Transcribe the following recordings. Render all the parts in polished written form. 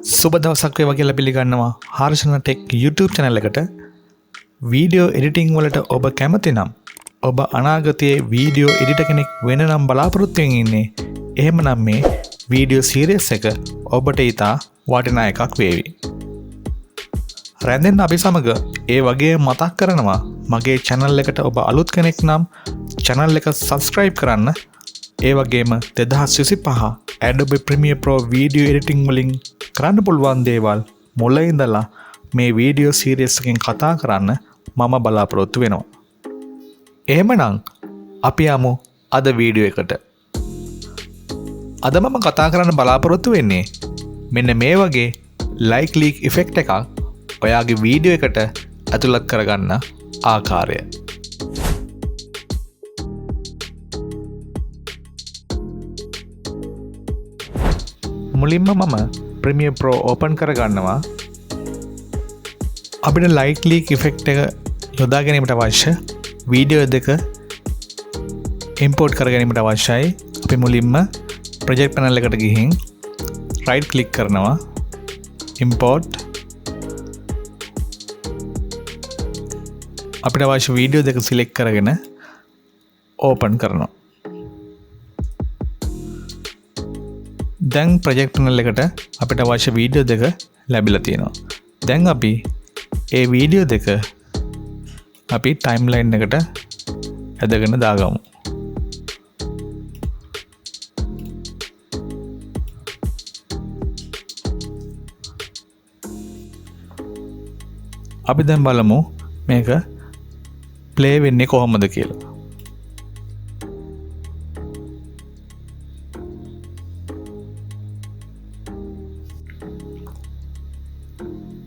සුබ දවසක් වේවා කියලා පිළිගන්නවා හර්ෂණ ටෙක් YouTube channel එකට. වීඩියෝ එඩිටිංగ్ වලට ඔබ කැමති නම් ඔබ අනාගතයේ වීඩියෝ එඩිටර් කෙනෙක් වෙන්න නම් බලාපොරොත්තු වෙමින් ඉන්නේ. එහෙමනම් මේ වීඩියෝ සීරීස් එක ඔබට ඉතා වටිනා එකක් වේවි. රැඳෙන්න අපි සමග ඒ වගේ මතක් කරනවා මගේ channel එකට ඔබ අලුත් කෙනෙක් නම් channel එක subscribe කරන්න. ඒ වගේම 2025 Adobe Premiere Pro video editing වලින් කරන්න පුළුවන් දේවල් මුල ඉඳලා මේ වීඩියෝ සීරීස් එකෙන් කතා කරන්න මම බලාපොරොත්තු වෙනවා. එහෙමනම් අපි යමු අද වීඩියෝ එකට. අද මම කතා කරන්න බලාපොරොත්තු වෙන්නේ මෙන්න මේ වගේ like leak effect එකක් ඔයාගේ වීඩියෝ එකට ඇතුළත් කරගන්න ආකාරය. මුලින්ම මම Premiere Pro open කරගන්නවා. අපිට light leak effect එක යොදා ගැනීමට අවශ්‍ය වීඩියෝ දෙක import කර ගැනීමට අවශ්‍යයි. අපි මුලින්ම project panel එකට ගිහින් right click කරනවා, import. අපිට අවශ්‍ය වීඩියෝ දෙක select කරගෙන open කරනවා. දැන් project panel එකට අපිට අවශ්‍ය වීඩියෝ දෙක ලැබිලා තියෙනවා. දැන් අපි ඒ වීඩියෝ දෙක අපි timeline එකට ඇදගෙන දාගමු. අපි දැන් බලමු මේක play වෙන්නේ කොහොමද කියලා.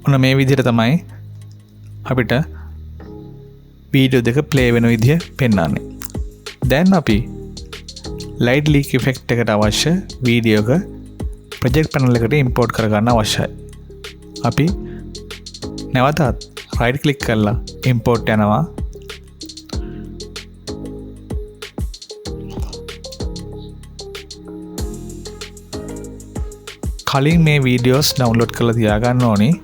ඔන්න මේ විදිහට තමයි අපිට වීඩියෝ දෙක ප්ලේ වෙන විදිහ පෙන්වන්නේ. දැන් අපි light leak effect එකට අවශ්‍ය වීඩියෝ එක project panel එකට import කරගන්න අවශ්‍යයි. අපි නැවතත් right click කරලා import යනවා. කලින් මේ වීඩියෝස් download කරලා තියාගන්න ඕනේ.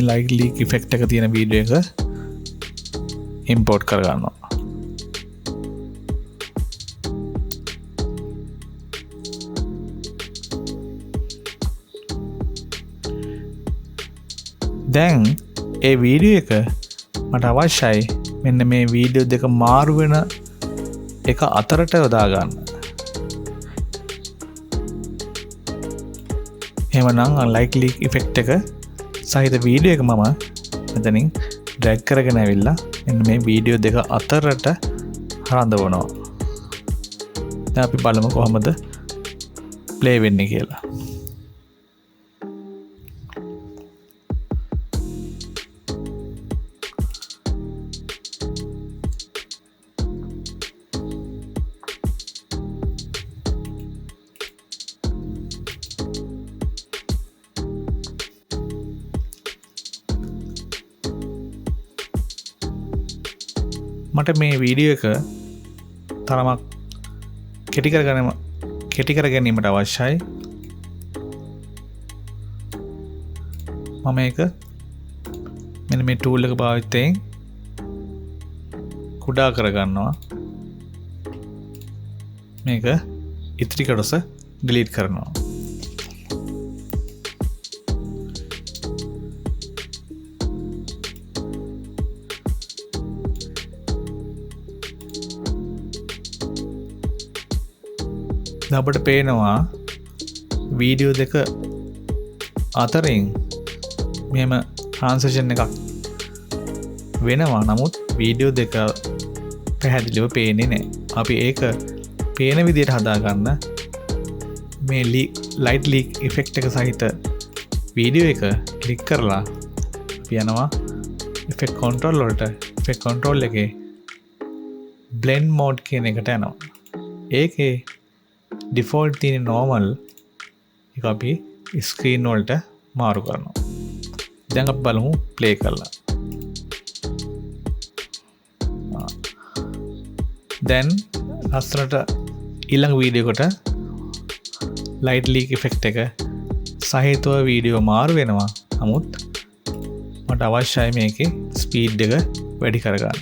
light leak effect එක තියෙන වීඩියෝ එක import කරගන්නවා. දැන් ඒ වීඩියෝ එක මට අවශ්‍යයි මෙන්න මේ වීඩියෝ දෙක මාරු වෙන එක අතරට යොදා ගන්න. එහෙමනම් light leak effect එක සහිත වීඩියෝ එක මම මෙතනින් ඩ්‍රැග් කරගෙන ඇවිල්ලා මෙන්න මේ වීඩියෝ දෙක අතරට හරඳවනවා. දැන් අපි බලමු කොහොමද ප්ලේ වෙන්නේ කියලා. මට මේ වීඩියෝ එක තරමක් කෙටි කර ගැනීමට අවශ්‍යයි. මම ඒක මෙන්න මේ ටූල් එක භාවිතයෙන් කුඩා කරගන්නවා. මේක ඉතිරි කොටස ඩිලීට් කරනවා. අපට පේනවා වීඩියෝ දෙක අතරින් මෙම ට්‍රාන්සිෂන් එකක් වෙනවා. නමුත් වීඩියෝ දෙක පැහැදිලිව පේන්නේ නැහැ. අපි ඒක පේන විදිහට හදාගන්න මේ ලයිට් ලීක් ඉෆෙක්ට් එක සහිත වීඩියෝ එක ක්ලික් කරලා අපි යනවා ඉෆෙක්ට් කන්ට්‍රෝල් වලට. ඉෆෙක්ට් කන්ට්‍රෝල් එකේ බ්ලෙන්ඩ් මෝඩ් කියන එකට යනවා. ඒකේ ඩිෆෝල්ට් තියෙන නෝමල් එක අපි ස්ක්‍රීන් වලට මාරු කරනවා. දැන් අපි බලමු ප්ලේ කරලා. දැන් ලස්සනට ඊළඟ වීඩියෝ එකට ලයිට් ලීක් ඉෆෙක්ට් එක සහිතව වීඩියෝ මාරු වෙනවා. නමුත් මට අවශ්‍යයි මේකේ ස්පීඩ් එක වැඩි කරගන්න.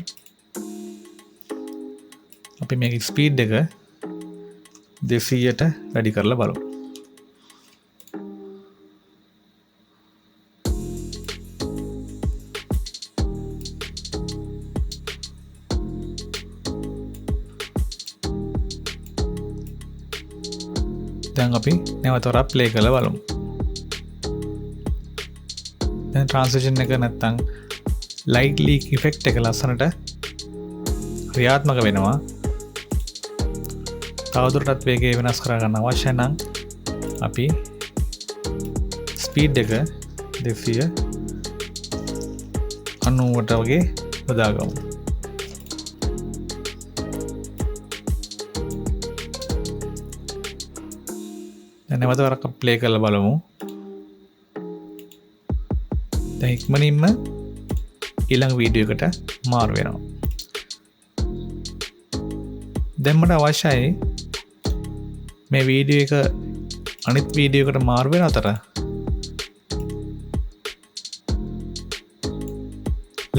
අපි මේකේ ස්පීඩ් එක 200ට වැඩි කරලා බලමු. දැන් අපි නැවත වරක් ප්ලේ කරලා බලමු. දැන් ට්‍රාන්සිෂන් එක නැත්තම් ලයිට් ලීක් ඉෆෙක්ට් එක ලස්සනට ක්‍රියාත්මක වෙනවා. තවදුරටත් වේගය වෙනස් කරගන්න අවශ්‍ය නම් අපි ස්පීඩ් එක 290ට වගේ යොදාගමු. නැවත වරක් ප්ලේ කරලා බලමු. දැන් ඉක්මනින්ම ඊළඟ වීඩියෝ එකට මාරු වෙනවා. දැන් මට අවශ්‍යයි මේ වීඩියෝ එක අනිත් වීඩියෝ එකට මාරු වෙන අතර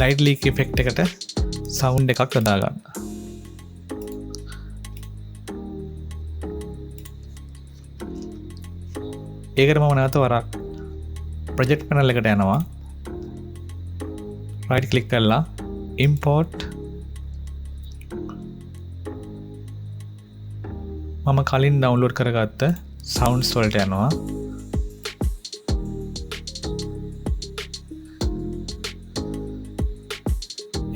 ලයිට් ලීක් ඉෆෙක්ට් එකට සවුන්ඩ් එකක් යොදා ගන්න. ඒකට මම නැවත වරක් ප්‍රොජෙක්ට් පැනල් එකට යනවා. රයිට් ක්ලික් කරලා ඉම්පෝර්ට් මම කලින් ඩවුන්ලෝඩ් කරගත්ත සවුන්ඩ්ස් වලට යනවා.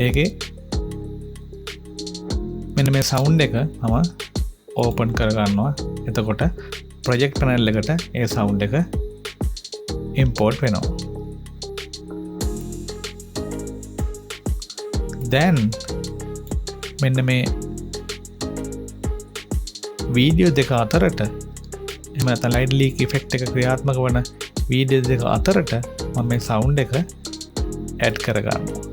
ඒකේ මෙන්න මේ සවුන්ඩ් එක මම ඕපන් කරගන්නවා. එතකොට ප්‍රොජෙක්ට් පැනල් එකට ඒ සවුන්ඩ් එක ඉම්පෝර්ට් වෙනවා. දැන් මෙන්න මේ වීඩියෝ දෙක අතරට එහෙම නැත්නම් ලයිට් ලීක් ඉෆෙක්ට් එක ක්‍රියාත්මක වන වීඩියෝ දෙක අතරට මම මේ සවුන්ඩ් එක ඇඩ් කරගන්නවා.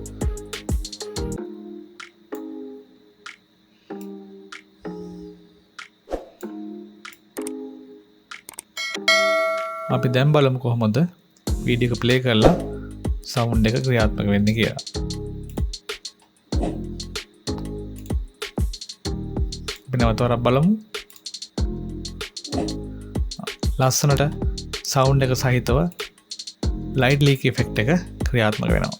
අපි දැන් බලමු කොහොමද වීඩියෝ එක ප්ලේ කරලා සවුන්ඩ් එක ක්‍රියාත්මක වෙන්නේ කියලා. අපි නැවත වරක් බලමු. ලස්සනට සවුන්ඩ් එක සහිතව ලයිට් ලීක් ඉෆෙක්ට් එක ක්‍රියාත්මක වෙනවා.